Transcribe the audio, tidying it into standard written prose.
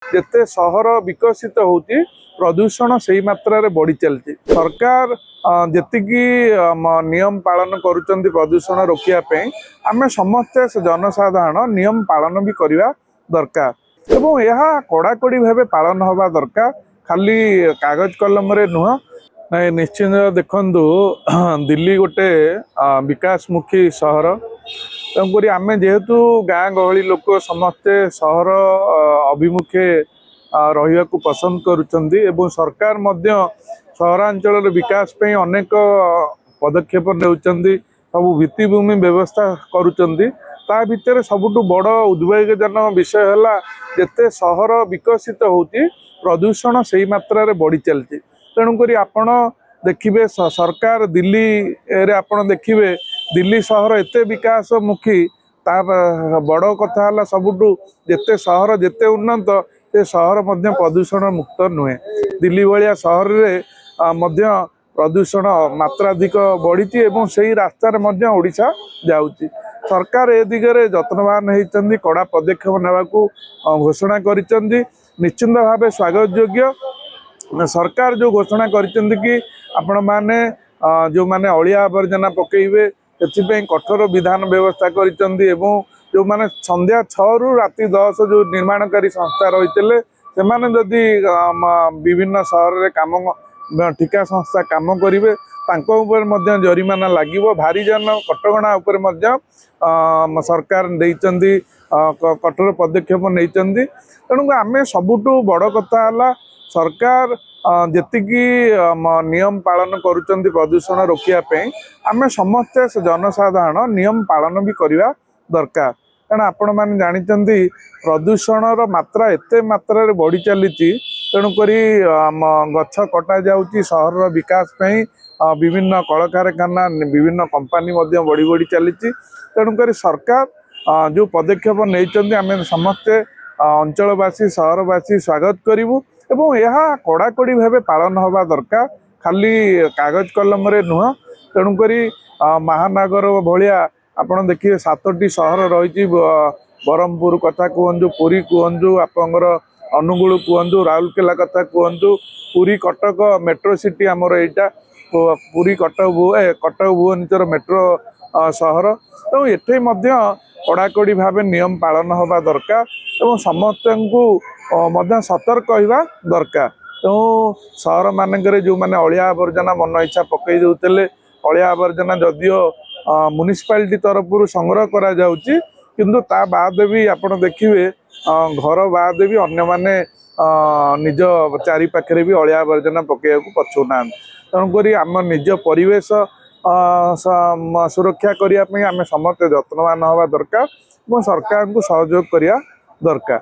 जिते सहर विकसित होती प्रदूषण से मात्रा बढ़ी चलती। सरकार जी नियम पालन करुँच प्रदूषण रोकने आम समस्ते जनसाधारण नियम पालन भी करवा दरकार एवं यह कड़ाकड़ी भाव पालन हवा दरकार खाली कागज कलम रे नुह। निश्चित देखु दिल्ली गोटे विकासमुखी सहर तेणुक आम जेहेतु गाँ गहली लोक समस्ते सहर अभिमुखे रहा पसंद करुँच सरकार सहरांचल विकास पे अनेक पदक्षेप नेउचंदी सब भित्तिभूमि व्यवस्था करुँच भितर सबुठ बड़ उद्वेगजनक विषय है जिते सहर विकसित होती प्रदूषण से मात्रा बढ़ी चलती। तेणुक आपण देखिए सरकार दिल्ली रे आपण देखिए दिल्ली सहर एत विकासमुखी ता बड़ कथा है सबुठ जिते सहर जिते उन्नत से सहर मध्य प्रदूषण मुक्त नुहे। दिल्ली भाया सहर रे मध्य प्रदूषण मात्राधिक बढ़ी से रास्तार ओडिशा जाउची। सरकार ए दिगरे जत्नवान होती कड़ा पदक्षेप नेबा घोषणा करिसेंती निश्चित भाव स्वागत योग्य। सरकार जो घोषणा करिसेंती कि आपण माने जो माने अलिया आवर्जना पकेइबे एथिपई कठोर विधान व्यवस्था करिसेंती एवं जो माने संध्या 6 रु राति 10 जो निर्माणकारी संस्था रहितले सेमाने जदि विभिन्न सहर रे काम ठिका संस्था काम करिवे तांको ऊपर मध्य जरिमाना लागिवो। भारी जान कटकणा ऊपर मध्य सरकार देइचंदी कठोर पदक्षेप नैचंदी। तेणु आमे सबुठु बड़ कथा है सरकार जी नियम पालन करुँच प्रदूषण रोकने आम समस्ते जनसाधारण नियम पालन भी करवा दरकार। कारण आपण मैंने जानते प्रदूषणर मात्रा एत मात्रा बढ़ी चली तेणुक गछ कटा जाऊँगी सहर विकास विभिन्न कल कारखाना विभिन्न कंपानी बढ़ी बढ़ी चली तेणुक सरकार जो पदक्षेप नहीं आम समस्ते अंचलवासी सहरवासी स्वागत करूँ एवं यह कड़ाकड़ी भाव पालन हवा दरकार खाली कागज कलम रे नुह। तेणुक महानगर भाया आपड़ देखिए 7टी सहर रही ब्रह्मपुर कथा कहतु पुरी कहतु आपंकर अनुगुल कहतु राउरकेला कथा कहतु पुरी कटक मेट्रो सिटी आमर यहाँ पुरी कटक भुवनेश्वर मेट्रो सहर तेणु ये कड़ाकड़ी भाव नियम पालन हवा दरकार एवं समस्त को सतर्क होगा दरकार। तेणु सहर मानक जो मैंने अलिया आवर्जना मन इच्छा पकई देते अलिया आवर्जना जदिओ म्युनिसिपालिटी तरफ संग्रह करा जाउची किंतु ता बाद भी आपण देखिए घर बाद भी अन्य माने निज चारि पाखे भी अलिया आवर्जना पकईया पछुना। तेणुक आम निज परिवेश सुरक्षा करने आम समस्त जत्नवान हवा दरकार और सरकार को सहयोग करिया दरकार।